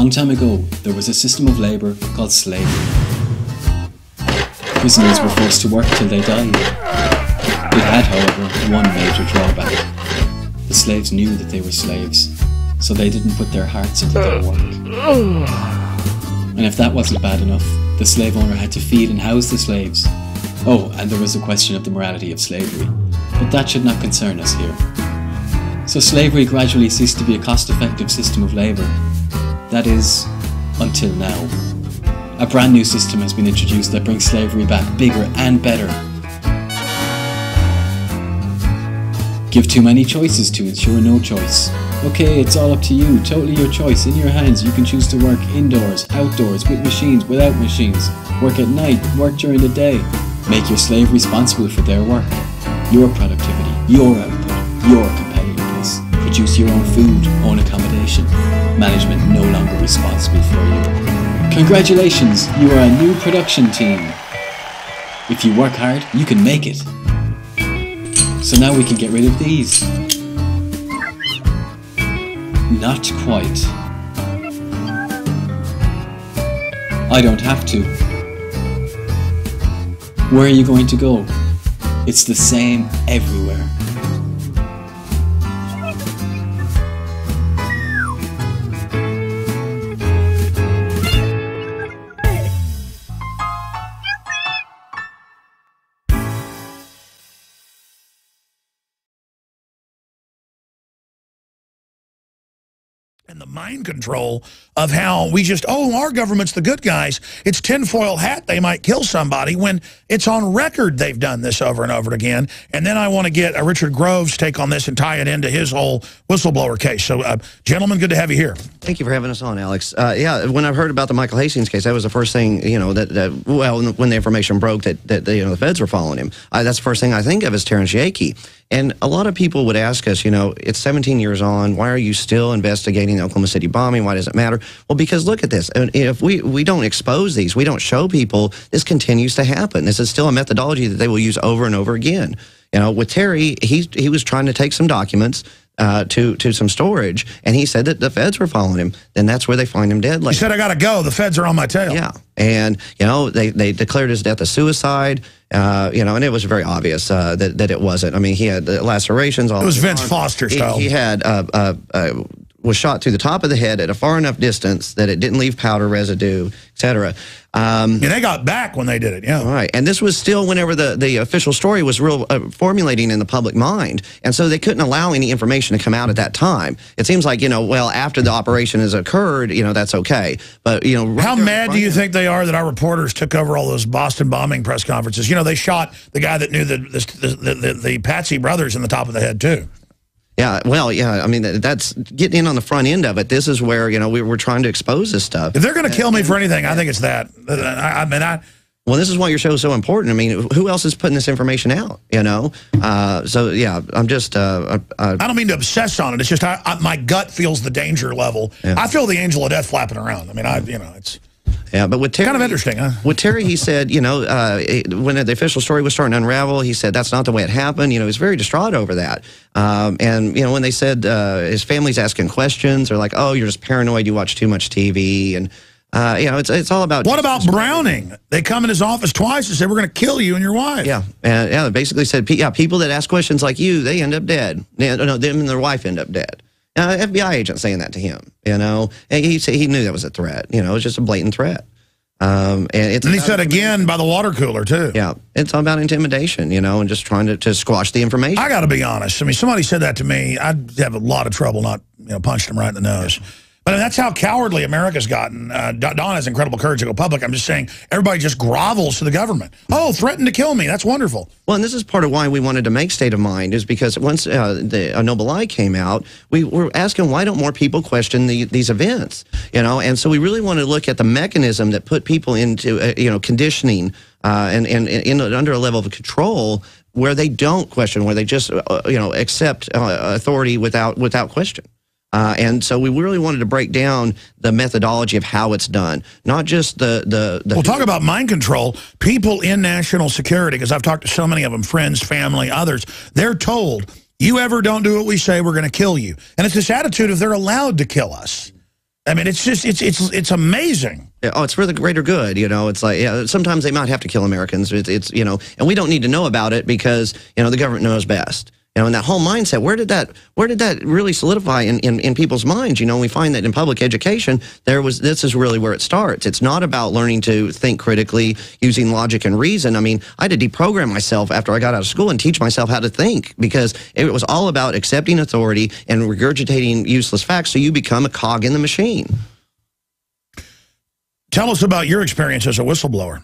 long time ago, there was a system of labour called slavery. Prisoners were forced to work till they died. It had, however, one major drawback. The slaves knew that they were slaves, so they didn't put their hearts into their work. And if that wasn't bad enough, the slave owner had to feed and house the slaves. Oh, and there was a question of the morality of slavery, but that should not concern us here. So slavery gradually ceased to be a cost-effective system of labour. That is, until now. A brand new system has been introduced that brings slavery back bigger and better. Give too many choices to ensure no choice. Okay, it's all up to you, totally your choice, in your hands. You can choose to work indoors, outdoors, with machines, without machines, work at night, work during the day. Make your slave responsible for their work, your productivity, your output, your competitiveness. Produce your own food, own accommodation. Management no longer responsible for you. Congratulations, you are a new production team. If you work hard, you can make it. So now we can get rid of these. Not quite. I don't have to. Where are you going to go? It's the same everywhere. And the mind control of how we just, oh, our government's the good guys. It's tinfoil hat. They might kill somebody when it's on record they've done this over and over again. And then I want to get a Richard Groves take on this and tie it into his whole whistleblower case. So, gentlemen, good to have you here. Thank you for having us on, Alex. Yeah, when I heard about the Michael Hastings case, that was the first thing, you know, well, when the information broke that you know, the feds were following him. That's the first thing I think of is Terrence Yakey. And a lot of people would ask us, you know, it's 17 years on, why are you still investigating the Oklahoma City bombing? Why does it matter? Well, because look at this. If we don't expose these, we don't show people, this continues to happen. This is still a methodology that they will use over and over again. You know, with Terry, he was trying to take some documents to some storage, and he said that the feds were following him. Then that's where they find him dead. He said, I got to go. The feds are on my tail. Yeah. And, you know, they declared his death a suicide, you know, and it was very obvious that it wasn't. I mean, he had the lacerations. All it was Vince Foster style. He had was shot through the top of the head at a far enough distance that it didn't leave powder residue, etc. Yeah, they got back when they did it, yeah. Right, and this was still whenever the official story was formulating in the public mind, and so they couldn't allow any information to come out at that time. It seems like, you know, well, after the operation has occurred, you know, that's okay. But, you know... Right how mad do you think they are that our reporters took over all those Boston bombing press conferences? You know, they shot the guy that knew the Patsy brothers in the top of the head, too. Yeah, well, yeah, I mean, that's getting in on the front end of it. This is where, you know, we're trying to expose this stuff. If they're going to kill me for anything, I think it's that. Well, this is why your show is so important. I mean, who else is putting this information out, you know? So, yeah, I'm just... I don't mean to obsess on it. It's just my gut feels the danger level. Yeah. I feel the angel of death flapping around. I mean, you know, it's... Yeah, but with Terry, kind of interesting, huh? With Terry, he said, you know, when the official story was starting to unravel, he said that's not the way it happened. You know, he was very distraught over that. And, you know, when they said his family's asking questions, they're like, oh, you're just paranoid, you watch too much TV. And, you know, it's all about... What about Browning? They come in his office twice and say, we're going to kill you and your wife. Yeah, and yeah, they basically said, yeah, people that ask questions like you, they end up dead. No, them and their wife end up dead. FBI agent saying that to him, you know, and he knew that was a threat. You know, it was just a blatant threat. And he said again by the water cooler too. Yeah, it's all about intimidation, you know, and just trying to squash the information. I got to be honest. I mean, somebody said that to me, I'd have a lot of trouble not, you know, punching him right in the nose. But that's how cowardly America's gotten. Don has incredible courage to go public. I'm just saying, everybody just grovels to the government. Oh, threaten to kill me. That's wonderful. Well, and this is part of why we wanted to make State of Mind, is because once A Noble Lie came out, we were asking, why don't more people question these events? You know, and so we really wanted to look at the mechanism that put people into, you know, conditioning and under a level of control where they don't question, where they just, you know, accept authority without question. And so we really wanted to break down the methodology of how it's done, not just the We'll talk about mind control. People in national security, because I've talked to so many of them, friends, family, others, they're told, you ever don't do what we say, we're going to kill you. And it's this attitude of they're allowed to kill us. I mean, it's just, it's amazing. Yeah, oh, it's for the greater good, you know. It's like, yeah, sometimes they might have to kill Americans. It's you know, and we don't need to know about it because, you know, the government knows best. You know, and that whole mindset, where did that really solidify in people's minds? You know, we find that in public education, this is really where it starts. It's not about learning to think critically, using logic and reason. I mean, I had to deprogram myself after I got out of school and teach myself how to think, because it was all about accepting authority and regurgitating useless facts so you become a cog in the machine. Tell us about your experience as a whistleblower.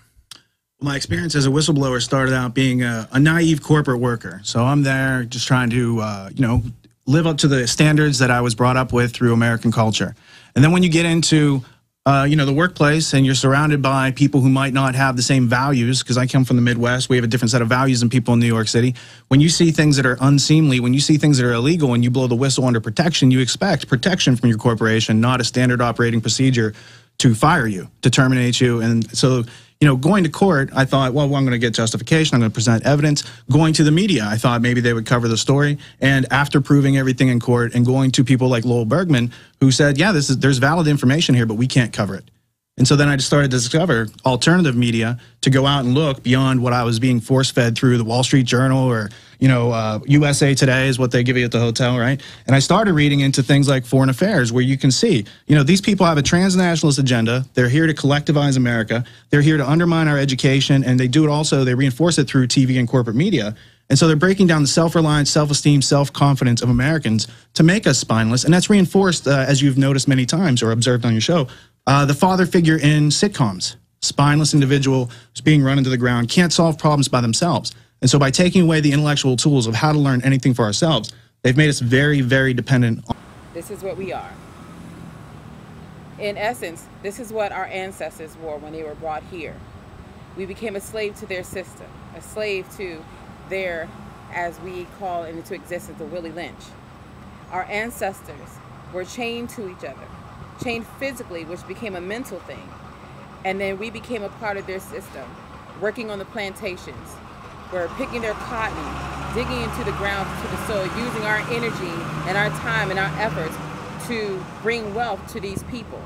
My experience as a whistleblower started out being a naive corporate worker. So I'm there just trying to, you know, live up to the standards that I was brought up with through American culture. And then when you get into, you know, the workplace and you're surrounded by people who might not have the same values, because I come from the Midwest, we have a different set of values than people in New York City. When you see things that are unseemly, when you see things that are illegal and you blow the whistle under protection, you expect protection from your corporation, not a standard operating procedure to fire you, to terminate you. And so, you know, going to court, I thought, well, I'm going to get justification. I'm going to present evidence. Going to the media, I thought maybe they would cover the story. And after proving everything in court and going to people like Lowell Bergman, who said, yeah, there's valid information here, but we can't cover it. And so then I just started to discover alternative media to go out and look beyond what I was being force-fed through the Wall Street Journal or, you know, USA Today is what they give you at the hotel, right? And I started reading into things like Foreign Affairs, where you can see, you know, these people have a transnationalist agenda. They're here to collectivize America. They're here to undermine our education, and they do it also, they reinforce it through TV and corporate media. And so they're breaking down the self-reliance, self-esteem, self-confidence of Americans to make us spineless. And that's reinforced, as you've noticed many times or observed on your show, the father figure in sitcoms. Spineless individual who's being run into the ground, can't solve problems by themselves. And so by taking away the intellectual tools of how to learn anything for ourselves, they've made us very, very dependent on. This is what we are. In essence, this is what our ancestors were when they were brought here. We became a slave to their system, a slave to their, as we call into existence, the Willie Lynch. Our ancestors were chained to each other, chained physically, which became a mental thing. And then we became a part of their system, working on the plantations. We're picking their cotton, digging into the ground, to the soil, using our energy and our time and our efforts to bring wealth to these people.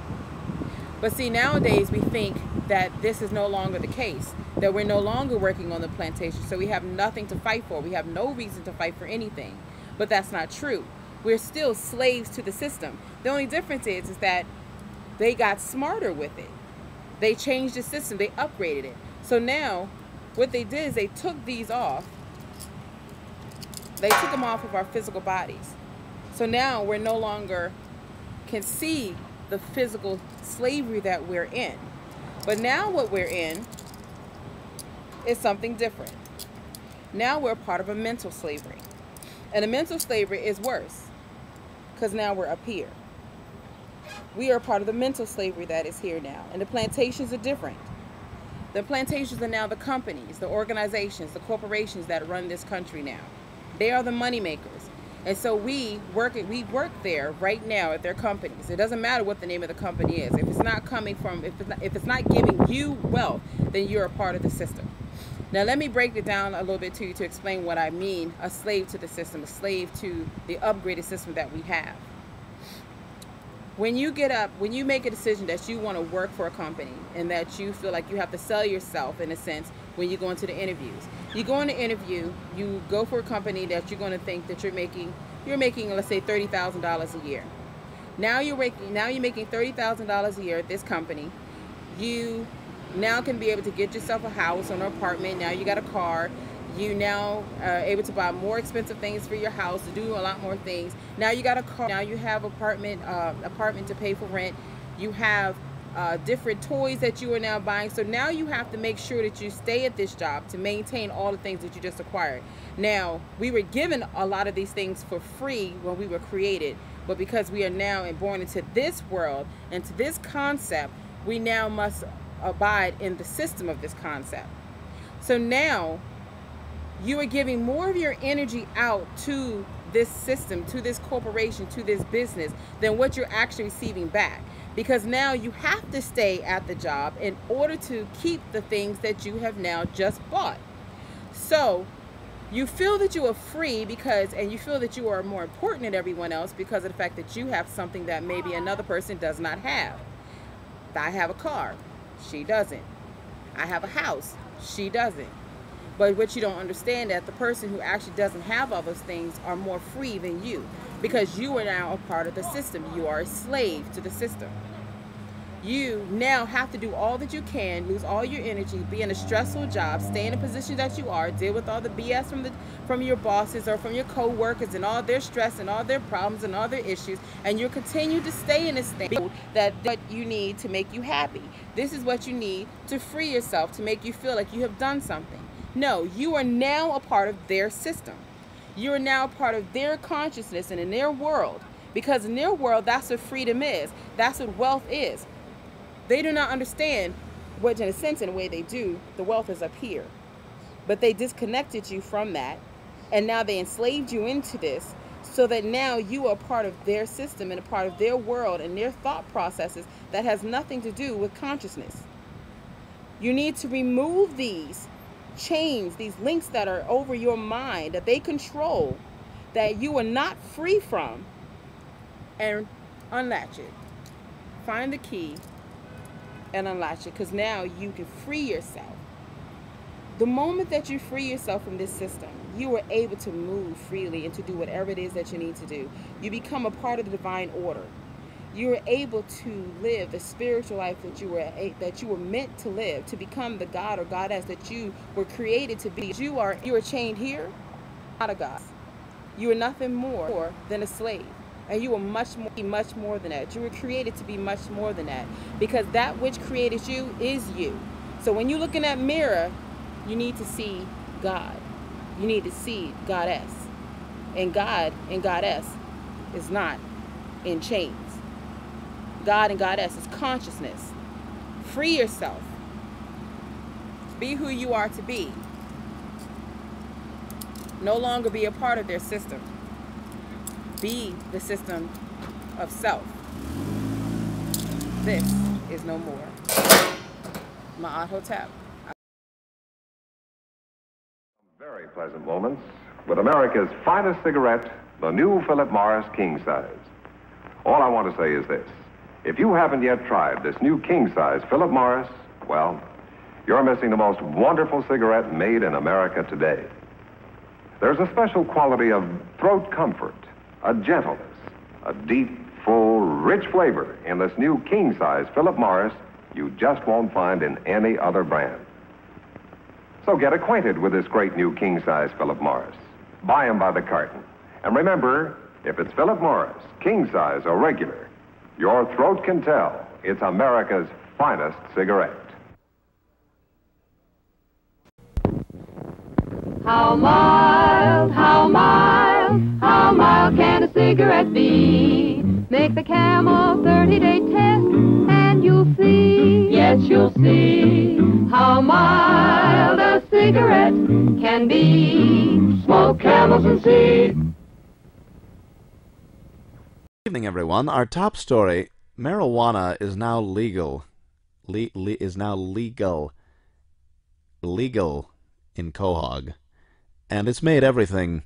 But see, nowadays we think that this is no longer the case, that we're no longer working on the plantation, so we have nothing to fight for. We have no reason to fight for anything. But that's not true. We're still slaves to the system. The only difference is that they got smarter with it. They changed the system, they upgraded it. So now, what they did is they took these off. They took them off of our physical bodies. So now we're no longer can see the physical slavery that we're in. But now what we're in is something different. Now we're part of a mental slavery. And a mental slavery is worse, because now we're up here. We are part of the mental slavery that is here now. And the plantations are different. The plantations are now the companies, the organizations, the corporations that run this country now. They are the money makers. And so we work there right now at their companies. It doesn't matter what the name of the company is. If it's not coming from, if it's not giving you wealth, then you're a part of the system. Now let me break it down a little bit to you to explain what I mean, a slave to the system, a slave to the upgraded system that we have. When you get up, when you make a decision that you want to work for a company and that you feel like you have to sell yourself in a sense when you go into the interviews. You go in the interview, you go for a company that you're going to think that you're making let's say $30,000 a year. Now you're making $30,000 a year at this company. You now can be able to get yourself a house or an apartment. Now you got a car. You now are able to buy more expensive things for your house, to do a lot more things. Now you got a car. Now you have apartment to pay for rent. You have different toys that you are now buying. So now you have to make sure that you stay at this job to maintain all the things that you just acquired. Now, we were given a lot of these things for free when we were created, but because we are now born into this world, into this concept, we now must abide in the system of this concept. So now, you are giving more of your energy out to this system, to this corporation, to this business, than what you're actually receiving back. Because now you have to stay at the job in order to keep the things that you have now just bought. So You feel that you are free and you feel that you are more important than everyone else because of the fact that you have something that maybe another person does not have. I have a car, she doesn't. I have a house, she doesn't. But what you don't understand is that the person who actually doesn't have all those things are more free than you, because you are now a part of the system. You are a slave to the system. You now have to do all that you can, lose all your energy, be in a stressful job, stay in the position that you are, deal with all the BS from your bosses or from your co-workers and all their stress and all their problems and all their issues, and you continue to stay in this thing that you need to make you happy. This is what you need to free yourself, to make you feel like you have done something. No, you are now a part of their system. You are now a part of their consciousness and in their world, because in their world, that's what freedom is. That's what wealth is. They do not understand what, in a sense, in a way they do, the wealth is up here. But they disconnected you from that, and now they enslaved you into this, so that now you are part of their system and a part of their world and their thought processes that has nothing to do with consciousness. You need to remove these chains, these links that are over your mind, that they control, that you are not free from, and unlatch it. Find the key and unlatch it, because now you can free yourself. The moment that you free yourself from this system, you are able to move freely and to do whatever it is that you need to do. You become a part of the divine order. You are able to live the spiritual life that you were meant to live, to become the God or goddess that you were created to be. You are chained here, not a god. You are nothing more than a slave. And you are much more than that. You were created to be much more than that, because that which created you is you. So when you look in that mirror, you need to see God. You need to see Goddess. And God and Goddess is not in chains. God and Goddess is consciousness. Free yourself. Be who you are to be. No longer be a part of their system. Be the system of self. This is no more. Ma'at Hotep. Very pleasant moments with America's finest cigarette, the new Philip Morris King Size. All I want to say is this. If you haven't yet tried this new King Size Philip Morris, well, you're missing the most wonderful cigarette made in America today. There's a special quality of throat comfort, a gentleness, a deep, full, rich flavor in this new King Size Philip Morris you just won't find in any other brand. So get acquainted with this great new King Size Philip Morris. Buy them by the carton. And remember, if it's Philip Morris, King Size or regular, your throat can tell it's America's finest cigarette. How mild, how mild, how mild can a cigarette be? Make the Camel 30-day test and you'll see, yes you'll see, how mild a cigarette can be. Smoke Camels and see. Good evening, everyone. Our top story: marijuana is now legal. Is now legal in Quahog, and it's made everything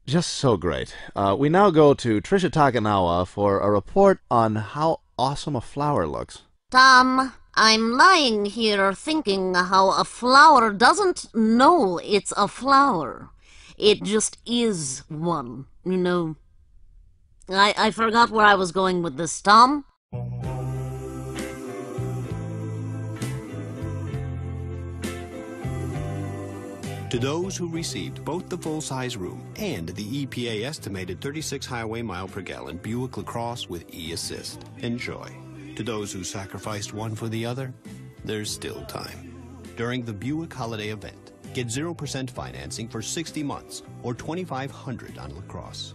just so great. We now go to Trisha Takanawa for a report on how awesome a flower looks. Tom, I'm lying here thinking how a flower doesn't know it's a flower. It just is one, you know. I forgot where I was going with this, Tom. To those who received both the full-size room and the EPA estimated 36 highway mile per gallon Buick LaCrosse with e-assist, enjoy. To those who sacrificed one for the other, there's still time. During the Buick holiday event, get 0% financing for 60 months or $2,500 on LaCrosse.